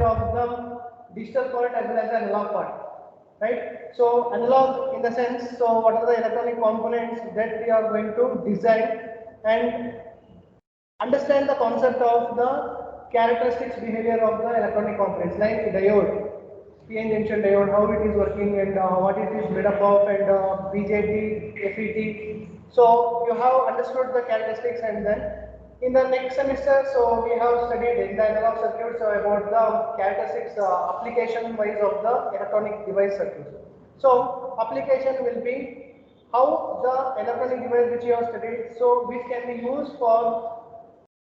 of the digital part as well as the analog part, right? So analog in the sense, so what are the electronic components that we are going to design and understand the concept of the characteristics behavior of the electronic components like diode, PN junction diode, how it is working and what it is made up of, and BJT, FET. So you have understood the characteristics, and then in the next semester, so we have studied in the analog circuits about the characteristics application wise of the electronic device circuits. So application will be how the electronic device which you have studied, so which can be used for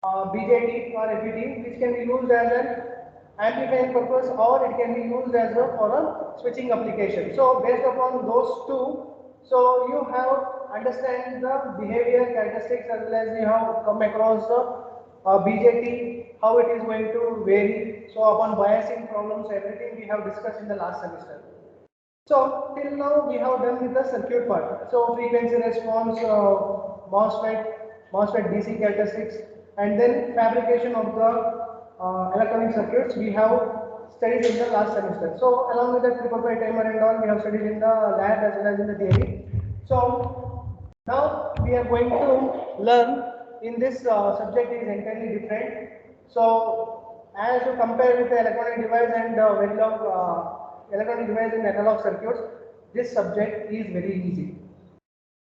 BJT or FET, which can be used as an amplifying purpose, or it can be used as for a switching application. So based upon those two, so you have understand the behavior characteristics as well as you have come across the BJT, how it is going to vary. So upon biasing problems, everything we have discussed in the last semester. So till now we have done with the circuit part. So frequency response, MOSFET DC characteristics, and then fabrication of the electronic circuits we have studied in the last semester. So along with the 555 timer and all, we have studied in the lab as well as in the theory. So now we are going to learn in this subject is entirely different. So as you compare with the electronic device and Verilog electronic device in analog circuits, this subject is very easy.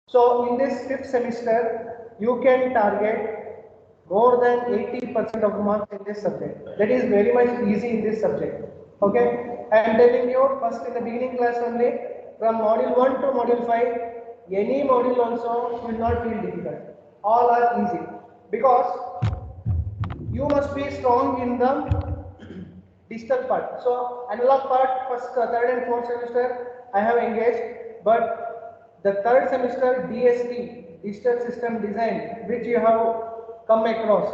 So in this 5th semester, you can target more than 80% of marks in this subject. That is very much easy in this subject. Okay, I am telling you first in the beginning class only, from module 1 to module 5, any module also will not feel difficult. All are easy because you must be strong in the digital part. So analog part, first, third and fourth semester I have engaged, but the third semester DST, digital system design, which you have come across.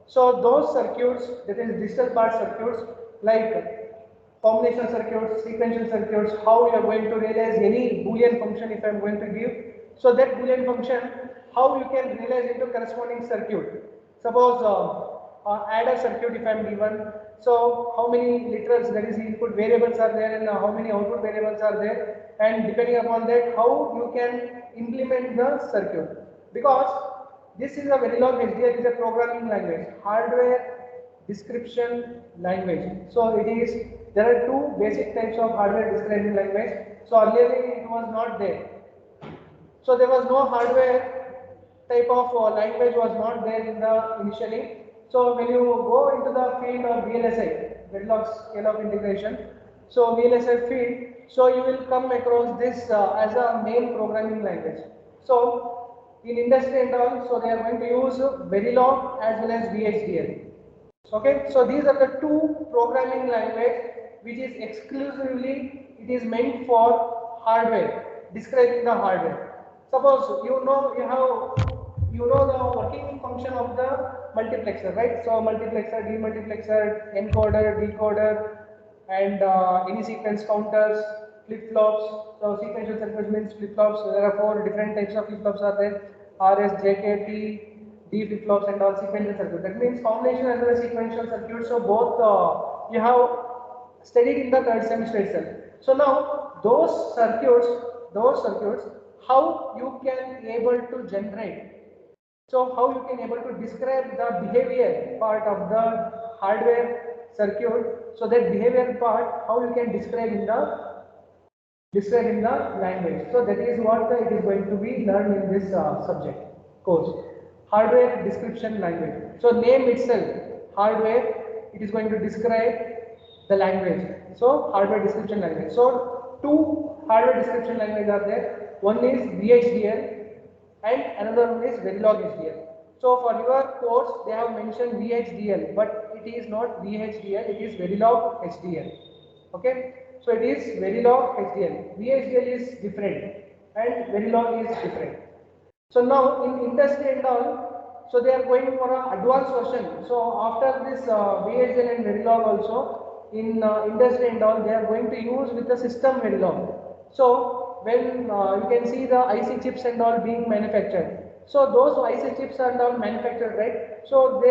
So those circuits, that is digital part circuits like combination circuits, sequential circuits, how you are going to realize any Boolean function if I am going to give. So that Boolean function, how you can realize into corresponding circuit. Suppose adder circuit if I am given. So how many literals, that is input variables are there and how many output variables are there, and depending upon that how you can implement the circuit. Because this is a Verilog HDL, is a programming language, hardware description language. So it is, there are two basic types of hardware description language. So earlier it was not there. So there was no hardware type of language was not there in the initially. So when you go into the field of VLSI, Verilog scale of integration, so VLSI field, so you will come across this as a main programming language. So in industry and all, so they are going to use Verilog as well as VHDL. Okay, so these are the two programming language which is exclusively, it is meant for hardware, describing the hardware. Suppose you know the working function of the multiplexer, right? So multiplexer, demultiplexer, encoder, decoder, and any sequence counters, flip-flops. So sequential circuits means flip-flops. So there are 4 different types of flip-flops are there: RS, JK, T, D flip-flops, and all sequential circuits. That means combination as well as sequential circuits. So both you have studied in the third semester itself. So now those circuits, how you can able to generate. So how you can able to describe the behavior part of the hardware circuit. So that behavior part, how you can describe in the language. So that is what it is going to be learned in this subject course, hardware description language. So name itself, hardware, it is going to describe the language. So hardware description language. So two hardware description languages are there. One is VHDL and another one is Verilog HDL. So for your course they have mentioned VHDL, but it is not VHDL, it is Verilog HDL. Okay, so it is Verilog HDL. VHDL is different and Verilog is different. So now in industry and all, so they are going for an advanced version. So after this VHDL and Verilog also, in industry and all, they are going to use with the system Verilog. So when you can see the IC chips and all being manufactured. So those IC chips are all manufactured, right? So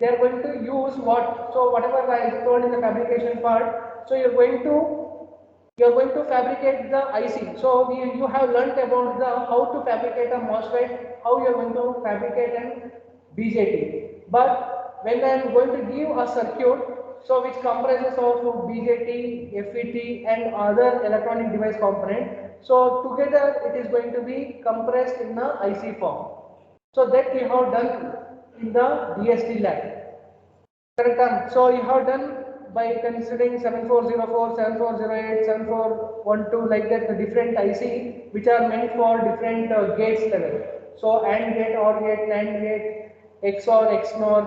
they are going to use what? So whatever I told in the fabrication part, so you're going to fabricate the IC. So you have learnt about the how to fabricate a MOSFET, how you're going to fabricate an BJT. But when I am going to give a circuit, so which comprises of BJT, FET and other electronic device component, so together it is going to be compressed in the IC form. So that we have done in the DST lab. Correct. So you have done by considering 7404, 7408, 7412 like that, the different IC which are meant for different gates level. So AND gate, OR gate, NAND gate, XOR, XNOR.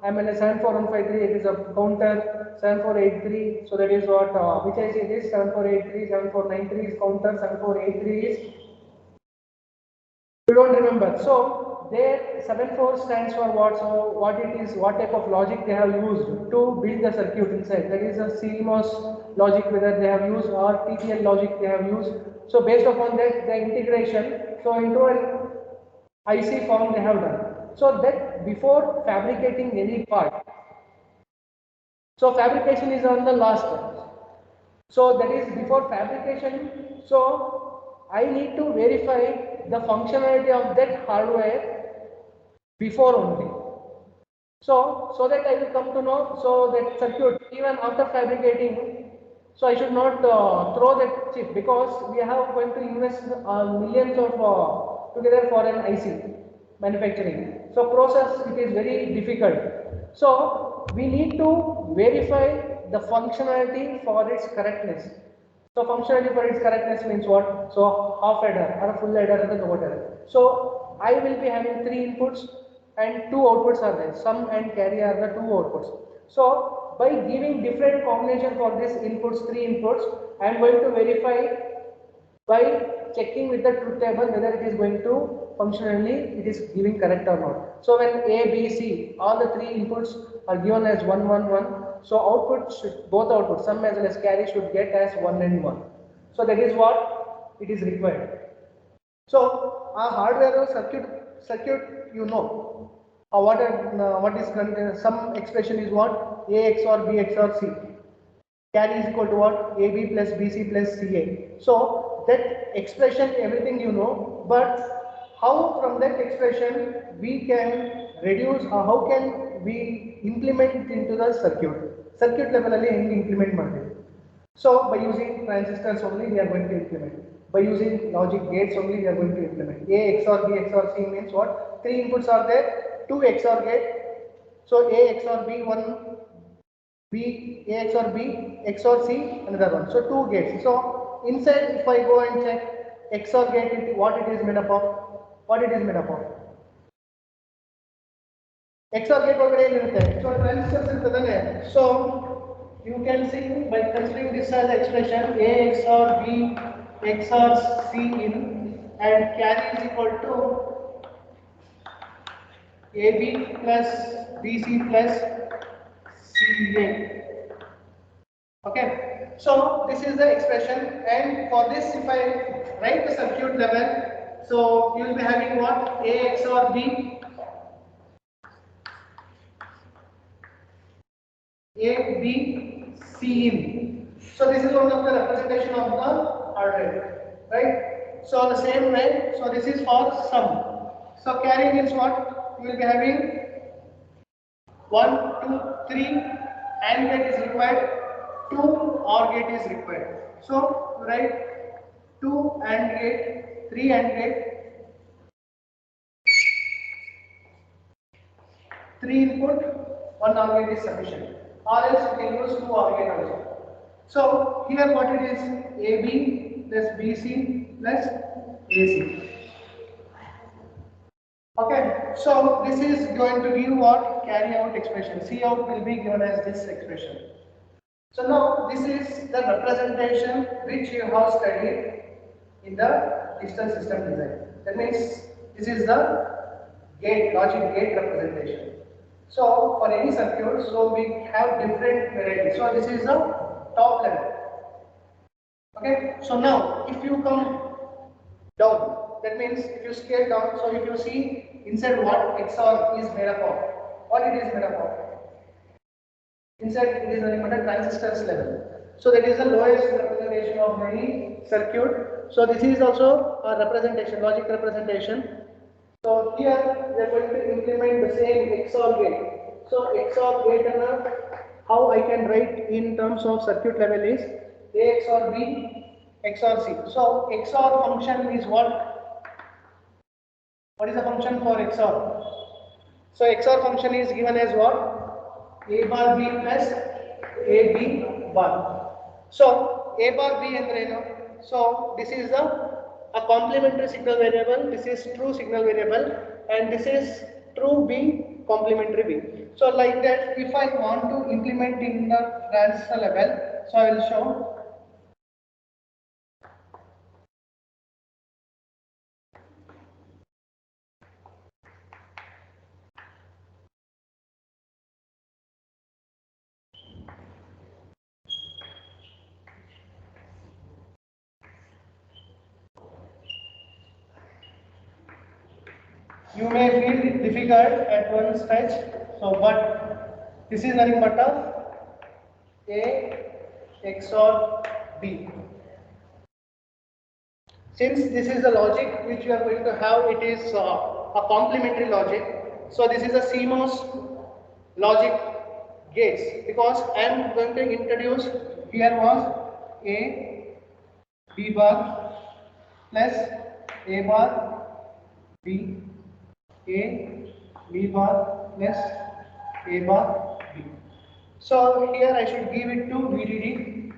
I mean 74153 it is a counter, 7483. So that is what which IC it is, 7483, 7493 is counter, 7483 is you don't remember. So there 74 stands for what? So what it is, what type of logic they have used to build the circuit inside. That is a CMOS logic whether they have used or TTL logic they have used. So based upon that the integration, so into an IC form they have done. So that before fabricating any part. So fabrication is on the last step. So that is before fabrication. So I need to verify the functionality of that hardware before only. So that I will come to know, so that circuit even after fabricating, so I should not throw that chip because we have going to invest millions of together for an IC manufacturing. So process it is very difficult. So we need to verify the functionality for its correctness. So functionality for its correctness means what? So half adder or a full adder and a lower adder. So I will be having 3 inputs and 2 outputs are there. Sum and carry are the 2 outputs. So by giving different combination for this inputs, 3 inputs, I am going to verify by checking with the truth table whether it is going to functionally it is giving correct or not. So when A, B, C, all the 3 inputs are given as 1, 1, 1. So output should, both outputs, sum as well as carry should get as 1 and 1. So that is what it is required. So our hardware or circuit you know. What is some expression is what? A XOR B XOR C. Carry is equal to what? AB plus BC plus CA. So that expression everything you know, but how from that expression we can reduce or how can we implement into the circuit level alli hengi implement ಮಾಡ್ತೀವಿ. So by using transistors only we are going to implement. By using logic gates only we are going to implement. A XOR B XOR C means what? 3 inputs are there, 2 XOR gate. So A XOR B, 1 B, A XOR B, XOR C, another one. So 2 gates. So inside if I go and check XOR gate, what it is made up of? What it is made up of? XOR gate ಒಳಗಡೆ ಏನಿರುತ್ತೆ? So transistors ಇರ್ತದನೆ. So you can see by considering this as expression A XOR B XOR C in and carry is equal to AB plus BC plus CA. Okay, so this is the expression, and for this if I write the circuit level, so you will be having what? A XOR B, A B C in. So this is one of the representation of the hardware, right? So the same way, so this is for sum. So carry means what? You will be having 1, 2, 3 AND gate is required, 2 OR gate is required. So write 2 AND gate, 3 AND gate, 3 input, 1 OR gate is sufficient. Or else you can use 2 OR gate also. So here what it is? AB plus BC plus AC. Okay, so this is going to give what? Carry out expression. C out will be given as this expression. So now this is the representation which you have studied in the digital system design. That means this is the gate, logic gate representation. So for any circuit, so we have different varieties. So this is the top level. Okay, so now if you come down, that means if you scale down, so if you see inside what XOR is made up of. what it is made up of? Inside it is nothing but a transistors level. So that is the lowest representation of any circuit. So this is also a representation, logic representation. So here we are going to implement the same XOR gate. So XOR gate and how I can write in terms of circuit level is A XOR B XOR C. So XOR function is what? What is the function for XOR? So XOR function is given as what? A bar B plus A B bar. So A bar B and so this is a complementary signal variable, this is true signal variable, and this is true B complementary B. So like that, if I want to implement in the transistor level, so I will show. You may feel it difficult at one stage, so but this is nothing but A XOR B. Since this is the logic which you are going to have, it is a complementary logic. So this is a CMOS logic gates, because I am going to introduce here was A B bar plus A bar B A B bar plus A bar B. So here I should give it to VDD.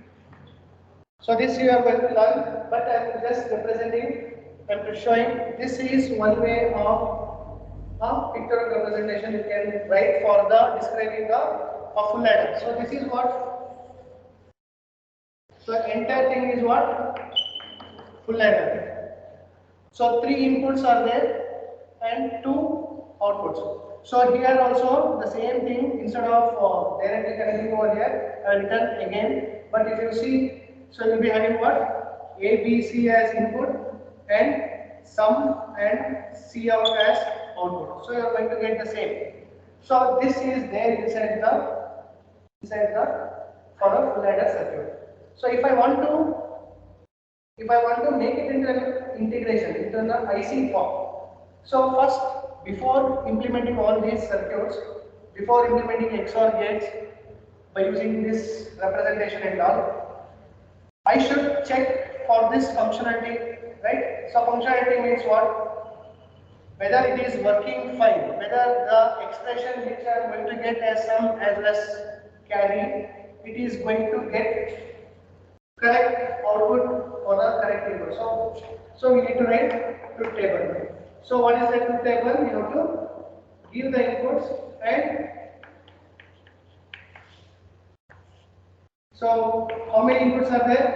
So this you are going to learn, but I am just representing, I am showing this is one way of a pictorial representation you can write for the describing a full adder. So this is what, so entire thing is what, full adder. So 3 inputs are there and 2 outputs. So here also the same thing, instead of directly connecting over here, I will return again. But if you see, so you will be having what? A, B, C as input and sum and C out as output. So you are going to get the same. So this is there inside the for a full adder circuit. So if I want to make it into an integration into an IC form. So first, before implementing all these circuits, before implementing XOR gates by using this representation and all, I should check for this functionality, right? So functionality means what? Whether it is working fine, whether the expression which I am going to get as sum as well as carry, it is going to get correct output or the correct input. So we need to write truth table. So what is the truth table? You have to give the inputs and so how many inputs are there?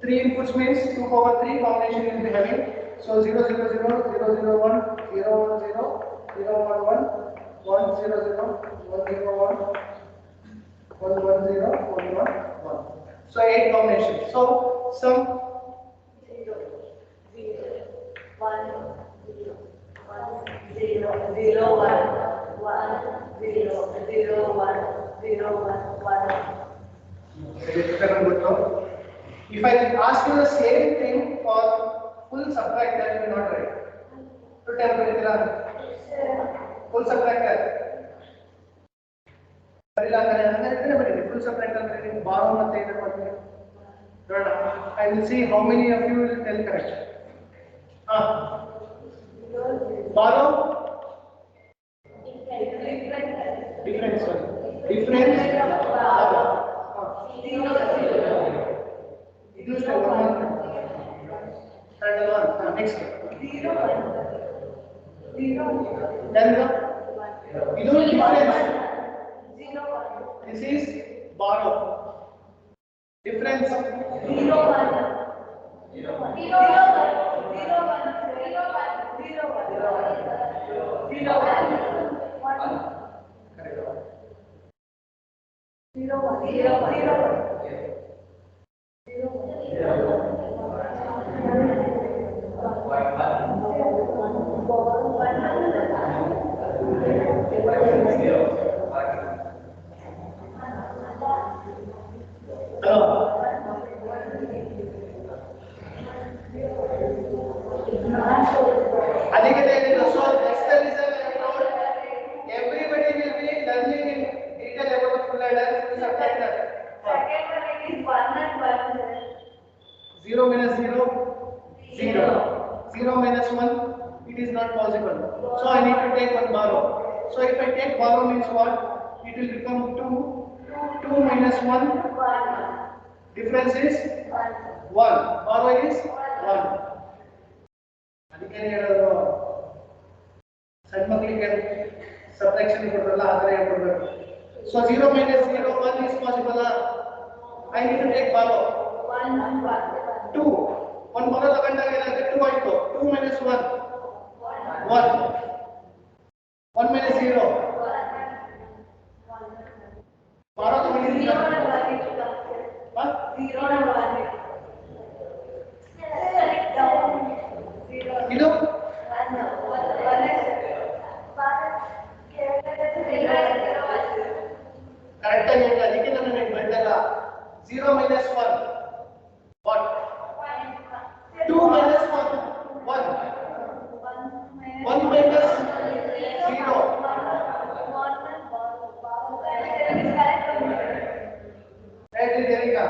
3 inputs means 2 power 3 combination you will be having. So 0 0 0 0 0 1 0 1 0 0 1 1 1 0 0 1 0 1 1 1 0 1 1 1. So 8 combinations. So some 0 0 1 0 1 0 0 1 1 0 0 1 0 1 1. If I ask you the same thing for full subtractor, you will not write. To tell full subtractor. Full subtractor borrow I will see how many of you will tell correct. Borrow. Difference. Next. 0 then difference. This is borrow. Difference. 0 1 the subtractor. Second one it is 1 and 1. 0 minus 0, 0. 0 minus 1, it is not possible. So I need to take one borrow. So if I take borrow means what? It will become 2. 2 minus 1, 1. difference is 1. Borrow is 1. ಅದಕ್ಕೆ ಹೇಳೋದು ಸಣ್ಣ ಮಕ್ಕಳಿಗೆ subtraction ಕೊಡ್ರಲ್ಲ ಆ ಥರ ಹೇಳ್ಕೊಡ್ಬೇಕು. So 0 minus 0, 1 is possible. I need to take borrow. 2. 1 borrow ತಗೊಂಡಾಗ ಏನಾಗುತ್ತೆ? 2 ಆಯ್ತು. 2 minus 1, 1. 1 minus 0. borrow ತಗೊಂಡಿದ್ದೀನಿ. 0 and 1 it will come. 0 and 1 it. ಇದು 1. ಕರೆಕ್ಟ್ ಆಗಿ ಹೇಳಿ, ಅದಕ್ಕೆ ನಾನು ನಿಮಗೆ ಬಂದಾಗ 0 minus 1, what? 2 minus 1, 1. 1 minus 0. Right, Devika?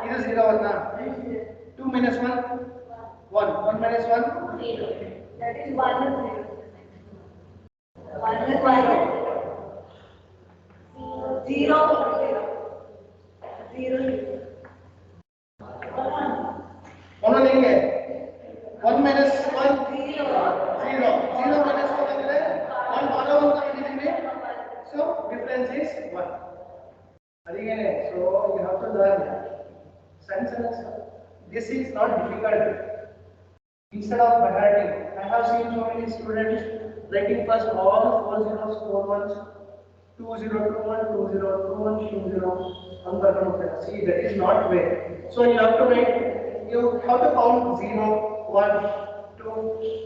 ಇದು 0 1. 2 minus 1, 1. 1 minus 1, That is 1 and 0. 1 and 1. 0. 0. ಒಂದೊಂದು ಹೆಂಗೆ? 1 minus 1, 0. 0. 0 minus 1 ಅಂದ್ರೆ 1 borrow ಅಂತ ತಗೊಂಡಿದ್ದೀನಿ. So difference is 1. ಅದಿಗೇನೆ. So you have to learn sentence. This is not difficult. Instead of writing, I have seen so many students writing first all 4 zeros, 4 ones, 2 0 2 1 2 0 2 1 2 0. See, that is not way. So you have to write. You have to count 0, 1, 2,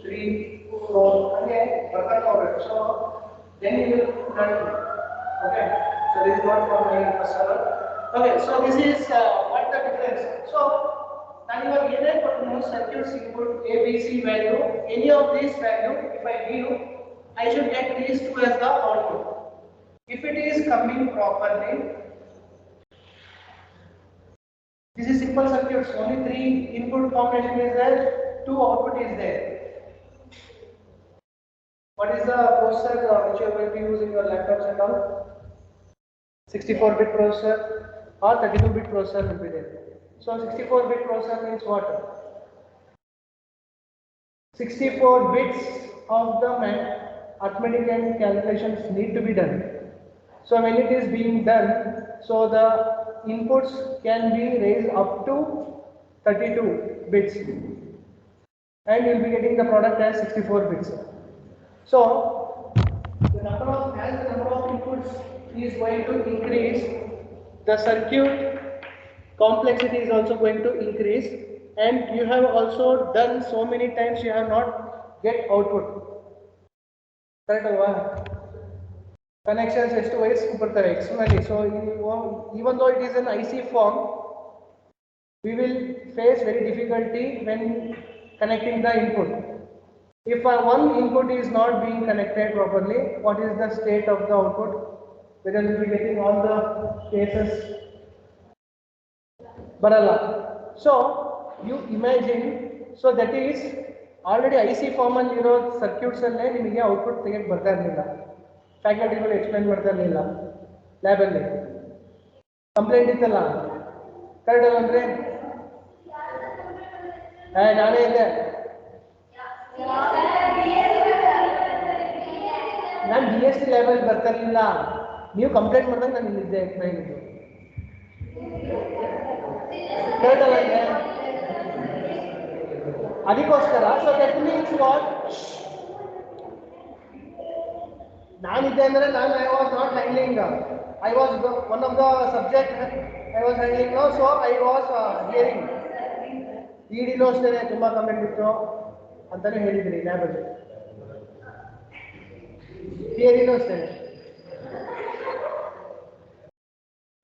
3, 4. Again, so then you will learn. Okay. So this is not for my personal. Okay. So this is what the difference. So now you are given for circuits input A, B, C value. Any of these value, if I give, I should get these two as the output. If it is coming properly, this is simple circuits. Only 3 input combination is there, 2 output is there. What is the processor which you are going to use in your laptops and all? 64-bit processor or 32-bit processor will be there. So 64-bit processor means what? 64 bits of the arithmetic and calculations need to be done. So when it is being done, so the inputs can be raised up to 32 bits and you will be getting the product as 64 bits. So the number of inputs is going to increase, the circuit complexity is also going to increase, and you have also done so many times you have not get output. Correct alva? Connections ಎಷ್ಟು ವಯಸ್ಸು ಬರ್ತವೆ externally. So even though it is an IC form, we will face very difficulty when connecting the input. If one input is not being connected properly, what is the state of the output? Whether we will be getting all the cases barala. So you imagine, so that is already IC form ಅಲ್ಲಿ ಇರೋ circuits ಅಲ್ಲೇ ನಿಮಗೆ output ತೆಗೆದು ಬರ್ತಾ ಇರಲಿಲ್ಲ. ಫ್ಯಾಕಲ್ಟಿಗಳು explain ಮಾಡ್ತಾ ಇರಲಿಲ್ಲ ಲ್ಯಾಬಲ್ಲಿ. Complaint ಇತ್ತಲ್ಲ, ಕರೆಕ್ಟ್ ಅಲ್ಲ ಅಂದರೆ ನಾನೇ ಇದ್ದೆ. ನಾನು BSc ಲ್ಯಾಬಲ್ಲಿ ಬರ್ತಾ ಇರಲಿಲ್ಲ, ನೀವು ಕಂಪ್ಲೇಂಟ್ ಮಾಡಿದಾಗ ನಾನು ಇಲ್ಲಿದ್ದೆ ಎಕ್ಸ್ಪ್ಲೈನ್ ಇದ್ದು. ಕರೆಕ್ಟ್ ಅಲ್ಲ ಇದೆ. ಅದಕ್ಕೋಸ್ಕರ ಸೊ ದಟ್ ಮೀನ್ಸ್ ವಾಟ್, ನಾನಿದ್ದೆ ಅಂದರೆ ನಾನು I was not handling, I was one of the subject I was handling. So I was hearing. ಇಡಿನೂ ಅಷ್ಟೇ ತುಂಬ ಕಮೆಂಟ್ ಇತ್ತು ಅಂತಲೇ ಹೇಳಿದ್ರಿ ಲ್ಯಾಬಲ್ಲಿ. ಥಿಯರಿನೂ ಅಷ್ಟೇ.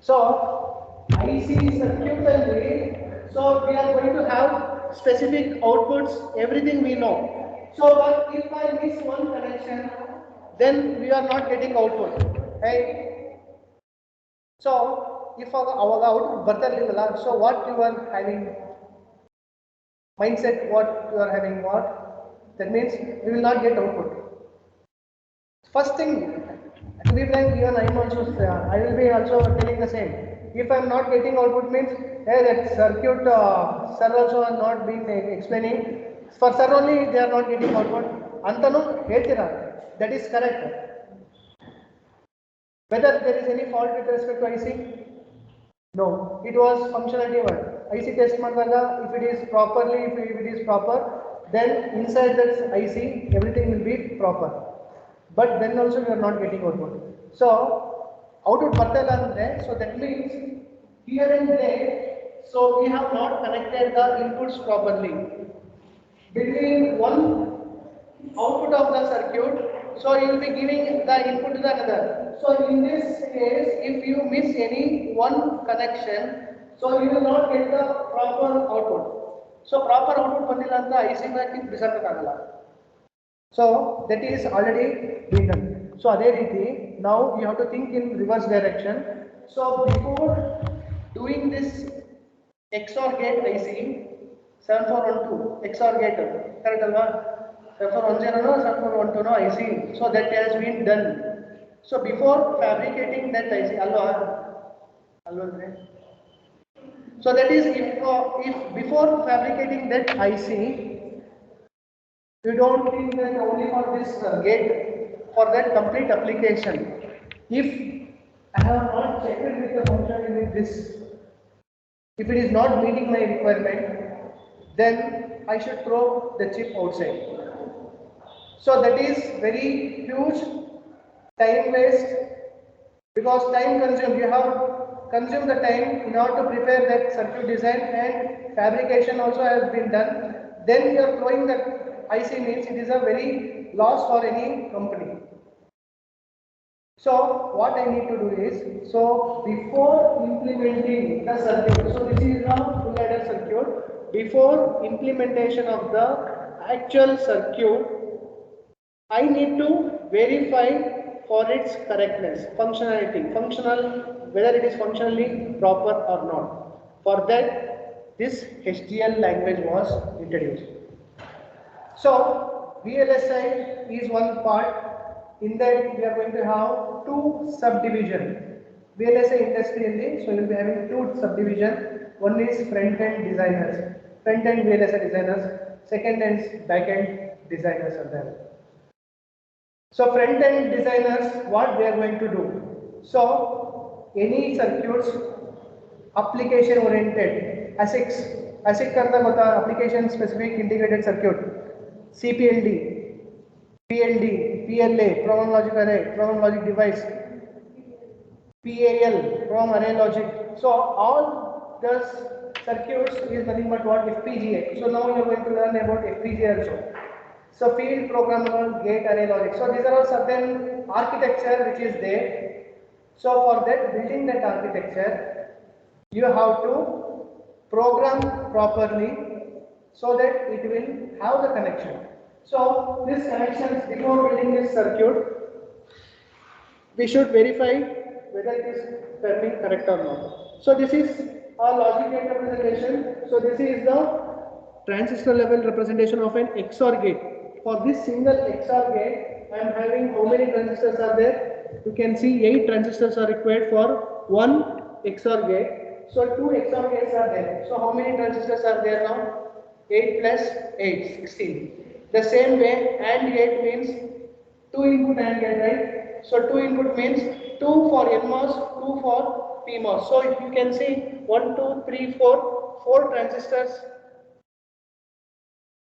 ಸೊ IC circuit ಅಲ್ಲಿ, so we are going to have specific outputs, everything we know. So but if I miss one connection, then we are not getting output. Hey, so if our output ಬರ್ತಿರ್ಲಿಲ್ಲ, so what you are having mindset, what you are having what, that means we will not get output. First thing, to be frank, even I am also, I will be also telling the same. If I am not getting output means, hey, that circuit, sir also are not been explaining. For sir only they are not getting output. Antanu ಹೇಳ್ತೀರಾ, that is correct. Whether there is any fault with respect to IC? No, it was functionality one. IC test ಮಾಡಿದಾಗ, if it is properly, if it is proper, then inside that IC everything will be proper. But then also we are not getting output. So output ಬರ್ತಿಲ್ಲ ಅಂದ್ರೆ, so that means here and there, so we have not connected the inputs properly between one output of the circuit, so you will be giving the input to the another. So in this case, if you miss any one connection, so you will not get the proper output. So proper output ಬಂದಿಲ್ಲ ಅಂತ IC ನ ಬಿಸಾಕಕ್ಕಾಗಲ್ಲ. So that is already been done. So ಅದೇ ರೀತಿ now you have to think in reverse direction. So before doing this XOR gate IC 7412 XOR gate, correct alva? 7410 no 7412 no IC, so that has been done. So before fabricating that IC alva so that is if before fabricating that IC, you don't think that only for this gate, for that complete application, if I have not checked with the function with this, if it is not meeting my requirement, then I should throw the chip outside. So that is very huge time waste, because time consumed, you have consumed the time in order to prepare that circuit design, and fabrication also has been done. Then you are throwing the IC means it is a very loss for any company. So what I need to do is, so before implementing the circuit, so this is a full adder circuit, before implementation of the actual circuit, I need to verify for its correctness, functionality, whether it is functionally proper or not. For that, this HDL language was introduced. So VLSI is one part. In that we are going to have two subdivision. VLSI industry in this, so you will be having two subdivision. One is front-end designers, front-end VLSI designers. Second is back-end designers are there. So front-end designers, what they are going to do? So any circuits application oriented, ASICs karta gota, application specific integrated circuit, CPLD, PLD, PLA, program logic array, program logic device, PAL, program array logic. So all those circuits is nothing but what? FPGA. So now you are going to learn about FPGA also. So field programmable gate array logic. So these are all certain architecture which is there. So for that, building that architecture, you have to program properly so that it will have the connection. So these connections, before building this circuit, we should verify whether it is turning correct or not. So this is our logic gate representation. So this is the transistor level representation of an XOR gate. For this single XOR gate, I am having how many transistors are there? You can see 8 transistors are required for one XOR gate. So 2 XOR gates are there. So how many transistors are there now? 8 plus 8, 16. The same way, AND gate means 2 input AND gate, right? So 2 input means 2 for NMOS, 2 for PMOS. So you can see 1, 2, 3, 4 transistors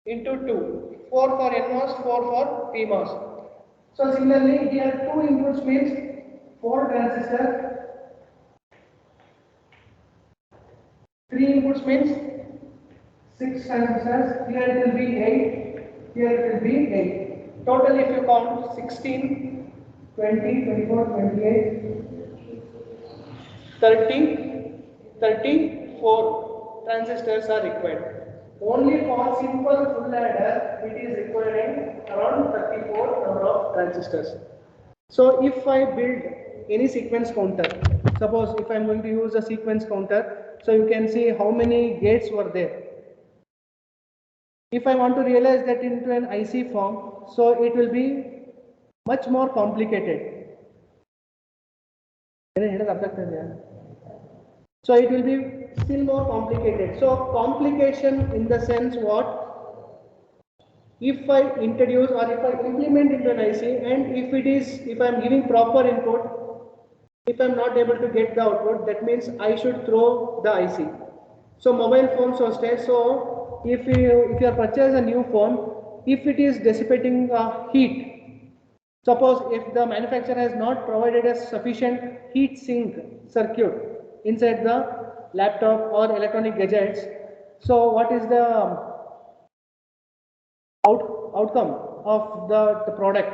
into 2, 4 for NMOS, 4 for PMOS. So similarly, here 2 inputs means 4 transistors, 3 inputs means 6 transistors, here it will be 8, here it will be 8. Total if you count 16, 20, 24, 28, 30, 34 transistors are required. Only for simple full adder, it is requiring around 34 number of transistors. So if I build any sequence counter, suppose if I am going to use a sequence counter, so you can see how many gates were there. If I want to realize that into an IC form, so it will be much more complicated. So it will be still more complicated. So complication in the sense what? If I introduce or if I implement into an IC and if I am giving proper input, if I am not able to get the output, that means I should throw the IC. So mobile phones also. So if you are purchase a new phone, if it is dissipating heat, suppose if the manufacturer has not provided a sufficient heat sink circuit inside the laptop or electronic gadgets, so what is the outcome of the product?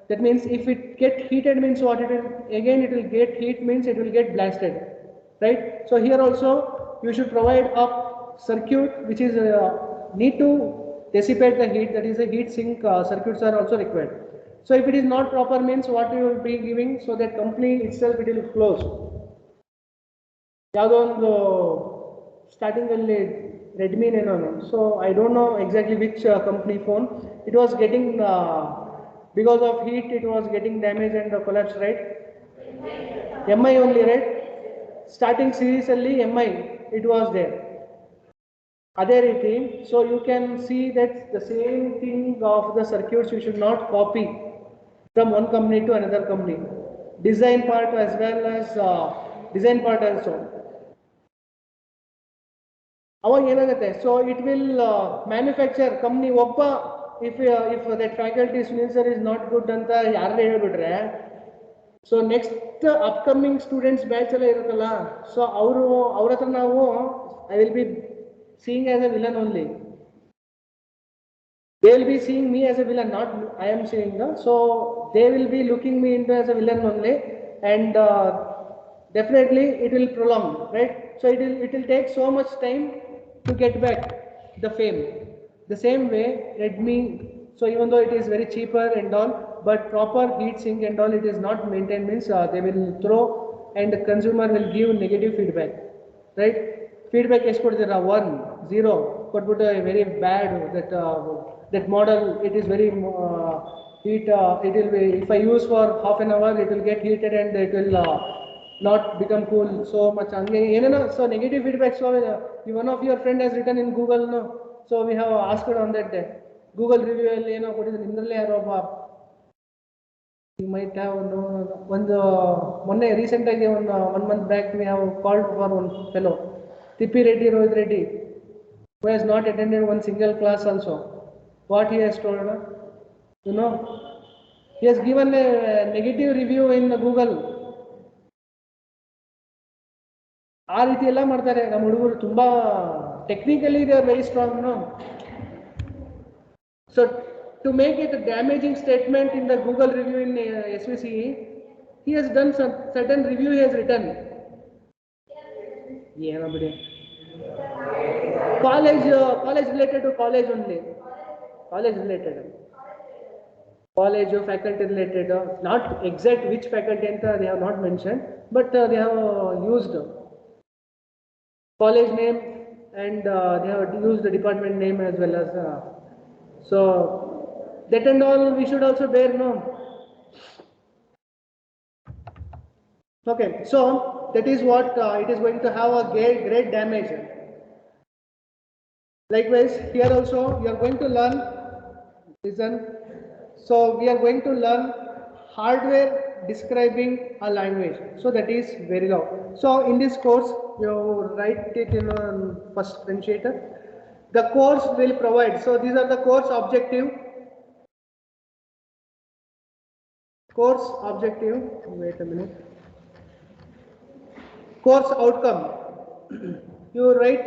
That means if it get heated means what it will again it will get heat means it will get blasted, right? So here also you should provide a circuit which is need to dissipate the heat, that is a heat sink circuits are also required. So if it is not proper means what you will be giving, so that company itself it will close. ಯಾವುದೋ ಒಂದು starting ಅಲ್ಲಿ Redmi ಏನೋ, so I don't know exactly which company phone, it was getting because of heat it was getting damage and collapse, right? MI only, right? Starting series ಅಲ್ಲಿ MI it was there. ಅದೇ ರೀತಿ so you can see that the same thing of the circuits you should not copy from one company to another company. Design part as well as design part also. ಅವಾಗ ಏನಾಗುತ್ತೆ, so it will manufacture company ಒಬ್ಬ if that faculty Sunil sir is not good ಅಂತ ಯಾರೇ ಹೇಳ್ಬಿಟ್ರೆ, so next upcoming students batch ಎಲ್ಲ ಇರುತ್ತಲ್ಲ, so ಅವ್ರ ಹತ್ರ ನಾವು I will be seeing as a villain only. They will be seeing me as a villain, not I am seeing. So they will be looking me into as a villain only, and definitely it will prolong, right? So it will take so much time to get back the fame. The same way Redmi, so even though it is very cheaper and all, but proper heat sink and all it is not maintained means they will throw and the consumer will give negative feedback, right? Feedback ಎಷ್ಟು ಕೊಡ್ತೀರಾ? 1 0 ಕೊಟ್ಬಿಟ್ಟು very bad that model it is very heat, it will be, if I use for half an hour it will get heated and it will not become cool so much. So negative feedback. So one of your friend has written in Google, no? So we have asked on that day Google review ಅಲ್ಲಿ ಏನೋ ಕೊಟ್ಟಿದ್ರು, ನಿಮ್ಮಲ್ಲೇ ಯಾರೋ ಒಬ್ಬ, you might have ಒಂದು ಮೊನ್ನೆ recent ಆಗಿ one month back we have called for one fellow, Tippi Reddy, Rohit Reddy, who has not attended one single class also. What he has told, you know, he has given a negative review in Google. ಆ ರೀತಿ ಎಲ್ಲ ಮಾಡ್ತಾರೆ ನಮ್ಮ ಹುಡುಗರು, ತುಂಬ technically they are very strong, no? So to make it damaging statement in the Google review in SVCE, he has done some certain review he has written. ಏನೋ ಬಿಡಿ, college related to college only, college related, college faculty related, not exact which faculty ಅಂತ they have not mention, but they have used college name and they have used the department name as well as so that and all we should also bear, no? Okay, so that is what it is going to have a great damage. Likewise here also we are going to learn, listen, so we are going to learn hardware describing a language, so that is very low. So in this course you write it in first differentiator. The course will provide, so these are the course objective, wait a minute, course outcome. You write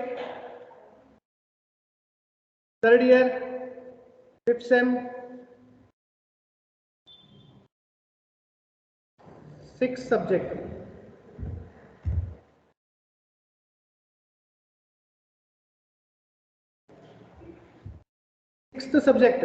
third year, fifth sem, sixth subject. Sixth subject,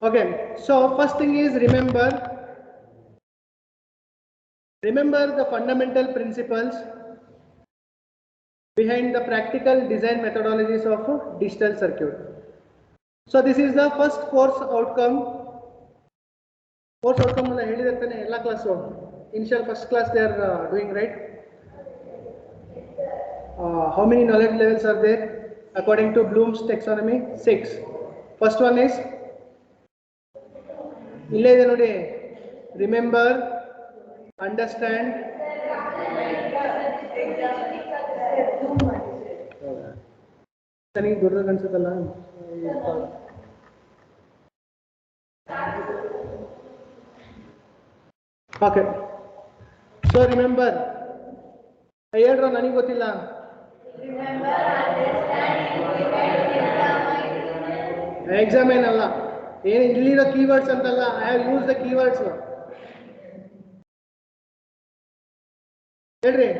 Okay, so first thing is remember the fundamental principles behind the practical design methodologies of a digital circuit. So this is the first course outcome. Course outcome alla ಹೇಳಿದಿರ್ತಾನೆ ಎಲ್ಲ class initial first class they are doing, right? How many knowledge levels are there according to Bloom's taxonomy? 6. First one is ಇಲ್ಲೇ ಇದೆ ನೋಡಿ, remember, understand. ನನಗೆ ದೊಡ್ಡದಾಗ ಅನ್ಸುತ್ತಲ್ಲ. Okay, so remember ಹೇಳ್ರ, ನನಗೆ ಗೊತ್ತಿಲ್ಲ. Exam ಏನಲ್ಲ, ಏನು ಇಲ್ಲಿರೋ ಕೀವರ್ಡ್ಸ್ ಅಂತಲ್ಲ, I have use the keywords. ಹೇಳ್ರಿ.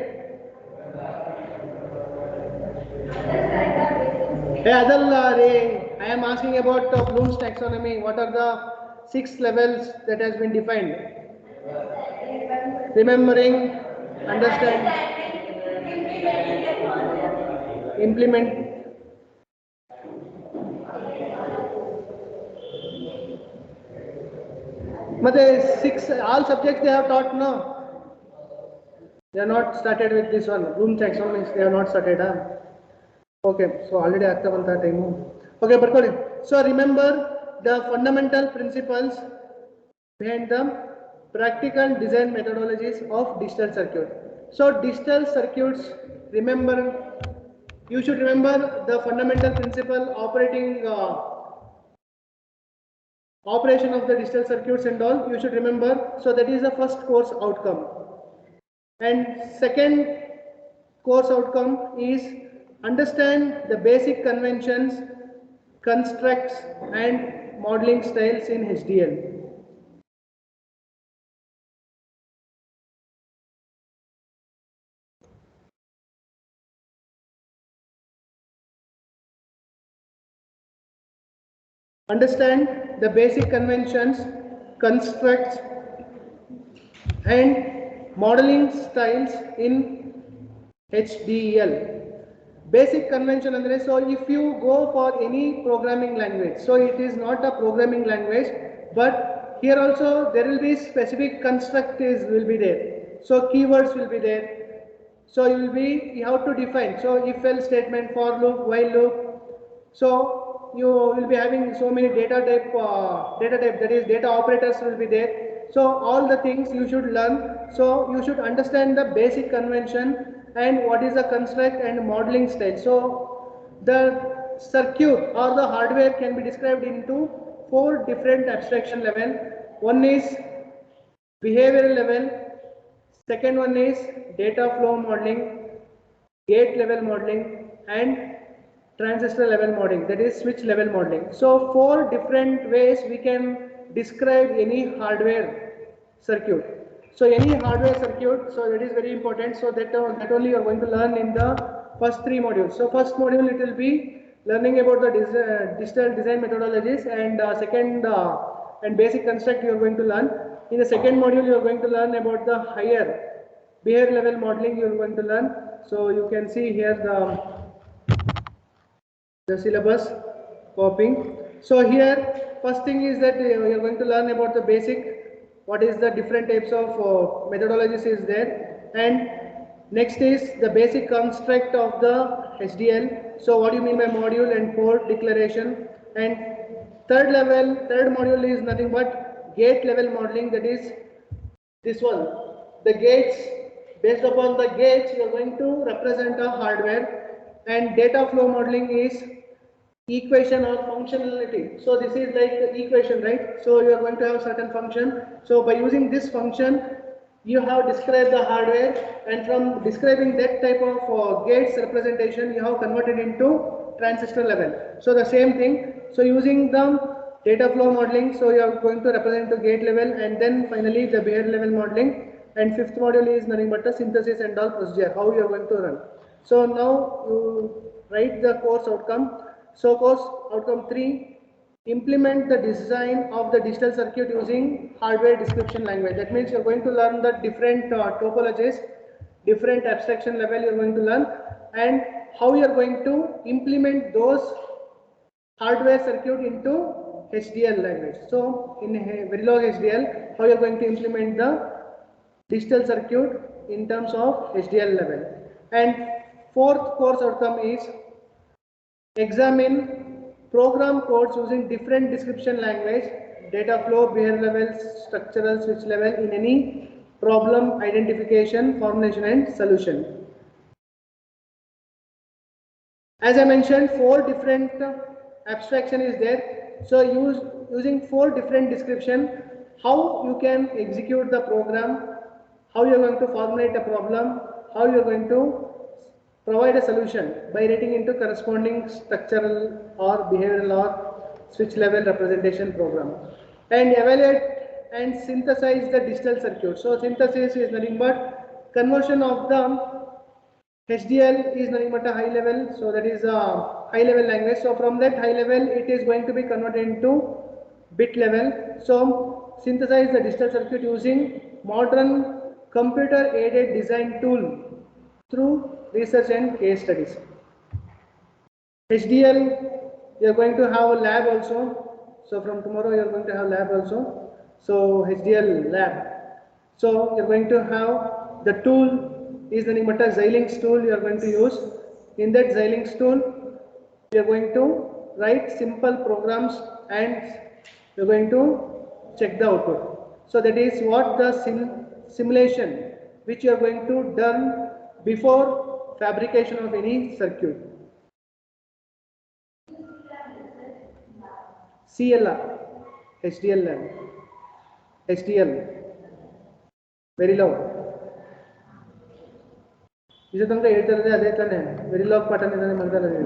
ಅದಲ್ಲ ರೀ, I am asking about Bloom's taxonomy. What are the 6 levels that has been defined? Remembering, understand, implement. But 6 all subjects they have taught, no? They are not started with this one. Bloom's taxonomy they have not started. Okay, so already ಆಗ್ತವಂತ time. Okay, ಬರ್ಕೊಳ್ಳಿ. So remember the fundamental principles behind the practical design methodologies of digital circuit. So digital circuits, remember, you should remember the fundamental principle operating operation of the digital circuits and all. You should remember. So that is the first course outcome. And second course outcome is understand the basic conventions, constructs and modeling styles in HDL. Understand the basic conventions, constructs and modeling styles in HDL. Basic convention andre, so if you go for any programming language, so it is not a programming language, but here also there will be specific constructs will be there, so keywords will be there, so you have to define, so if else statement, for loop, while loop, so you will be having so many data type that is data operators will be there, so all the things you should learn. So you should understand the basic convention and what is the construct and modeling style. So the circuit or the hardware can be described into 4 different abstraction level. One is behavioral level, second one is data flow modeling, gate level modeling and transistor level modeling, that is switch level modeling. So 4 different ways we can describe any hardware circuit. So any hardware circuit, so that is very important. So that only you are going to learn in the first 3 modules. So first module it will be learning about the digital design methodologies, and second and basic construct you are going to learn. In the second module you are going to learn about the higher behavior level modeling you are going to learn. So you can see here the syllabus copying. So here first thing is that you are going to learn about the basic, what is the different types of methodologies is there, and next is the basic construct of the HDL. So what do you mean by module and port declaration, and third module is nothing but gate level modeling, that is this one, the gates. Based upon the gates you are going to represent a hardware, and data flow modeling is equation or functionality. So this is like the equation, right? So you are going to have certain function, so by using this function you have described the hardware, and from describing that type of gates representation you have converted into transistor level. So the same thing, so using the data flow modeling, so you are going to represent the gate level, and then finally the behavior level modeling, and fifth module is nothing but the synthesis and all procedure, how you are going to run. So now you write the course outcome. So course outcome 3, implement the design of the digital circuit using hardware description language. That means you're going to learn the different topologies, different abstraction level you're going to learn, and how you're going to implement those hardware circuit into HDL language. So in Verilog HDL, how you're going to implement the digital circuit in terms of HDL level. And fourth course outcome is examine program codes using different description language, data flow, behavior levels, structural switch level in any problem identification, formulation and solution. As I mentioned, 4 different abstraction is there. So using 4 different description, how you can execute the program, how you are going to formulate a problem, how you are going to provide a solution by writing into corresponding structural or behavioral or switch level representation program, and evaluate and synthesize the digital circuit. So synthesis is nothing but conversion of the HDL is nothing but a high level, so that is a high level language. So from that high level, it is going to be converted into bit level. So synthesize the digital circuit using modern computer aided design tool through research and case studies. HDL, you are going to have a lab also. So from tomorrow you are going to have lab also. So HDL lab. So you are going to have the tool is nothing but a Xilinx tool you are going to use. In that Xilinx tool, you are going to write simple programs and you are going to check the output. So that is what the simulation which you are going to done before fabrication of any circuit. CLR, HDL lab, HDL, Verilog. इसे तुमको eight तरह से अदे करने Verilog pattern इधर मर्दा लगे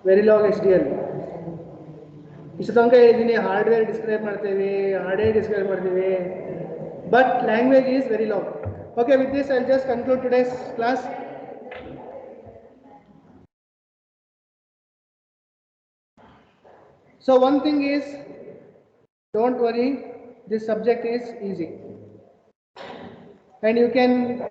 Verilog HDL इसे तुमको इधर hardware describe करते हुए hardware describe करते हुए but language is Verilog. Okay, with this I'll just conclude today's class. So one thing is, don't worry, this subject is easy and you can